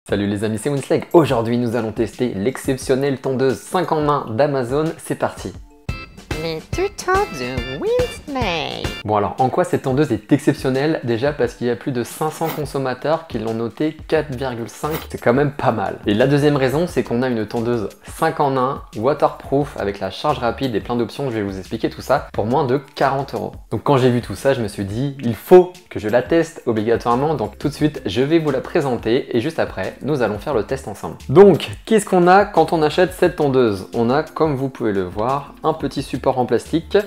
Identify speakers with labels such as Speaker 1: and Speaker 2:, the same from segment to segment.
Speaker 1: Salut les amis, c'est Winslag. Aujourd'hui nous allons tester l'exceptionnelle tondeuse 5 en 1 d'Amazon. C'est parti.
Speaker 2: Les tutos de Winslag.
Speaker 1: Bon alors, en quoi cette tondeuse est exceptionnelle? Déjà parce qu'il y a plus de 500 consommateurs qui l'ont noté 4,5, c'est quand même pas mal. Et la deuxième raison, c'est qu'on a une tondeuse 5 en 1, waterproof, avec la charge rapide et plein d'options, je vais vous expliquer tout ça, pour moins de 40 €. Donc quand j'ai vu tout ça, je me suis dit, il faut que je la teste obligatoirement, donc tout de suite, je vais vous la présenter, et juste après, nous allons faire le test ensemble. Donc, qu'est-ce qu'on a quand on achète cette tondeuse? On a, comme vous pouvez le voir, un petit support en plastique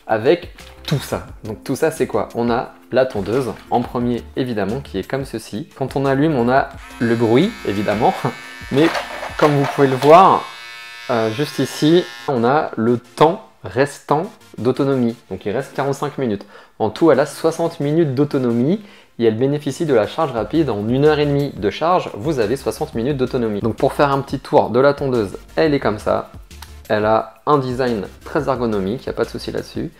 Speaker 1: avec tout ça. Donc tout ça c'est quoi? On a la tondeuse en premier évidemment qui est comme ceci. Quand on allume on a le bruit évidemment, mais comme vous pouvez le voir juste ici on a le temps restant d'autonomie. Donc il reste 45 minutes. En tout elle a 60 minutes d'autonomie et elle bénéficie de la charge rapide. En 1h30 de charge vous avez 60 minutes d'autonomie. Donc pour faire un petit tour de la tondeuse, elle est comme ça. Elle a un design très ergonomique, il n'y a pas de souci là-dessus.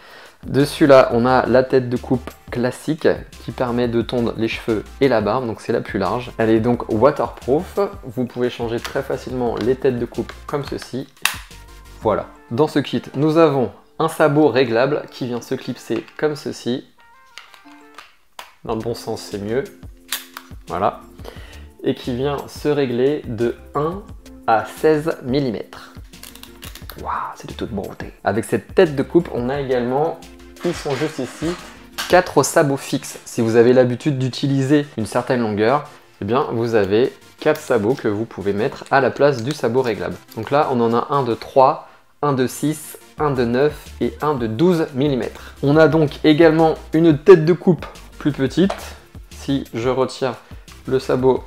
Speaker 1: Dessus là, on a la tête de coupe classique qui permet de tondre les cheveux et la barbe, donc c'est la plus large. Elle est donc waterproof, vous pouvez changer très facilement les têtes de coupe comme ceci. Voilà. Dans ce kit, nous avons un sabot réglable qui vient se clipser comme ceci. Dans le bon sens, c'est mieux. Voilà. Et qui vient se régler de 1 à 16 mm. Waouh, c'est de toute beauté. Avec cette tête de coupe, on a également, ils sont juste ici, 4 sabots fixes. Si vous avez l'habitude d'utiliser une certaine longueur, eh bien vous avez 4 sabots que vous pouvez mettre à la place du sabot réglable. Donc là, on en a un de 3, un de 6, un de 9 et un de 12 mm. On a donc également une tête de coupe plus petite. Si je retire le sabot,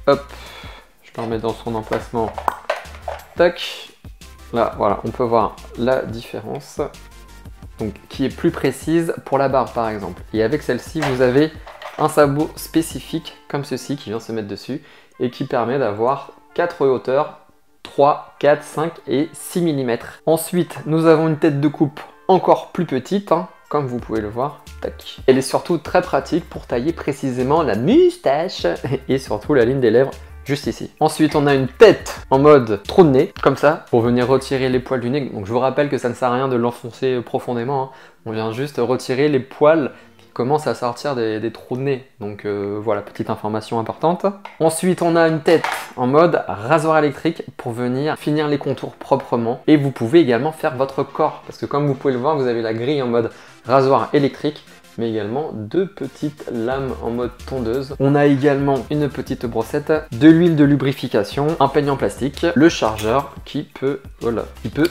Speaker 1: hop, je le remets dans son emplacement, tac. Là, voilà, on peut voir la différence, donc qui est plus précise pour la barbe par exemple. Et avec celle-ci, vous avez un sabot spécifique comme ceci qui vient se mettre dessus et qui permet d'avoir 4 hauteurs, 3, 4, 5 et 6 mm. Ensuite, nous avons une tête de coupe encore plus petite, comme vous pouvez le voir. Tac. Elle est surtout très pratique pour tailler précisément la moustache et surtout la ligne des lèvres. Juste ici. Ensuite, on a une tête en mode trou de nez, comme ça, pour venir retirer les poils du nez. Donc je vous rappelle que ça ne sert à rien de l'enfoncer profondément. On vient juste retirer les poils qui commencent à sortir des trous de nez. Donc voilà, petite information importante. Ensuite, on a une tête en mode rasoir électrique pour venir finir les contours proprement. Et vous pouvez également faire votre corps. Parce que comme vous pouvez le voir, vous avez la grille en mode rasoir électrique, mais également 2 petites lames en mode tondeuse. On a également une petite brossette, de l'huile de lubrification, un peigne en plastique, le chargeur qui peut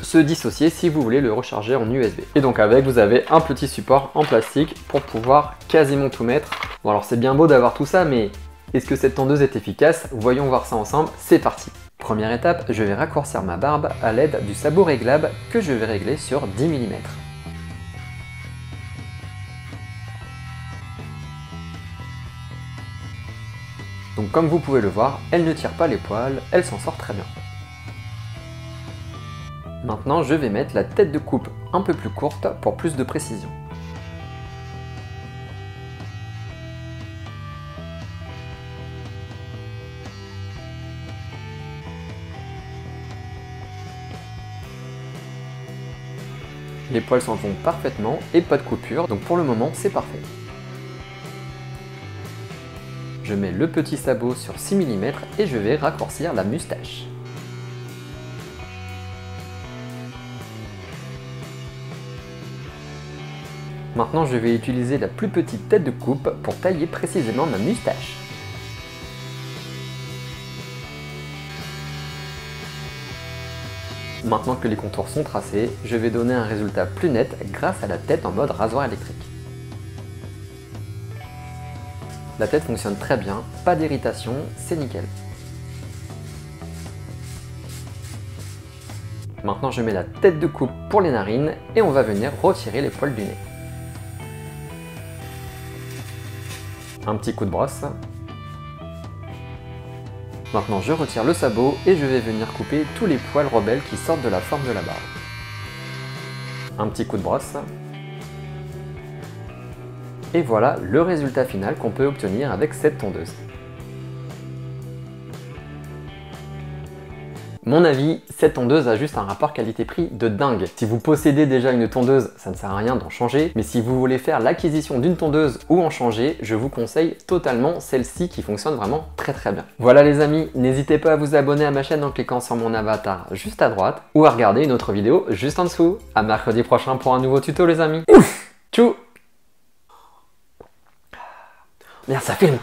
Speaker 1: se dissocier si vous voulez le recharger en USB. Et donc avec, vous avez un petit support en plastique pour pouvoir quasiment tout mettre. Bon alors c'est bien beau d'avoir tout ça, mais est-ce que cette tondeuse est efficace? Voyons voir ça ensemble, c'est parti. Première étape, je vais raccourcir ma barbe à l'aide du sabot réglable que je vais régler sur 10 mm. Donc comme vous pouvez le voir, elle ne tire pas les poils, elle s'en sort très bien. Maintenant, je vais mettre la tête de coupe un peu plus courte pour plus de précision. Les poils s'en vont parfaitement et pas de coupure, donc pour le moment c'est parfait. Je mets le petit sabot sur 6 mm et je vais raccourcir la moustache. Maintenant, je vais utiliser la plus petite tête de coupe pour tailler précisément ma moustache. Maintenant que les contours sont tracés, je vais donner un résultat plus net grâce à la tête en mode rasoir électrique. La tête fonctionne très bien, pas d'irritation, c'est nickel. Maintenant je mets la tête de coupe pour les narines et on va venir retirer les poils du nez. Un petit coup de brosse. Maintenant je retire le sabot et je vais venir couper tous les poils rebelles qui sortent de la forme de la barbe. Un petit coup de brosse. Et voilà le résultat final qu'on peut obtenir avec cette tondeuse. Mon avis, cette tondeuse a juste un rapport qualité-prix de dingue. Si vous possédez déjà une tondeuse, ça ne sert à rien d'en changer, mais si vous voulez faire l'acquisition d'une tondeuse ou en changer, je vous conseille totalement celle-ci qui fonctionne vraiment très bien. Voilà les amis, n'hésitez pas à vous abonner à ma chaîne en cliquant sur mon avatar juste à droite ou à regarder une autre vidéo juste en dessous. À mercredi prochain pour un nouveau tuto les amis. Ouf. Tchou. Merde, ça filme.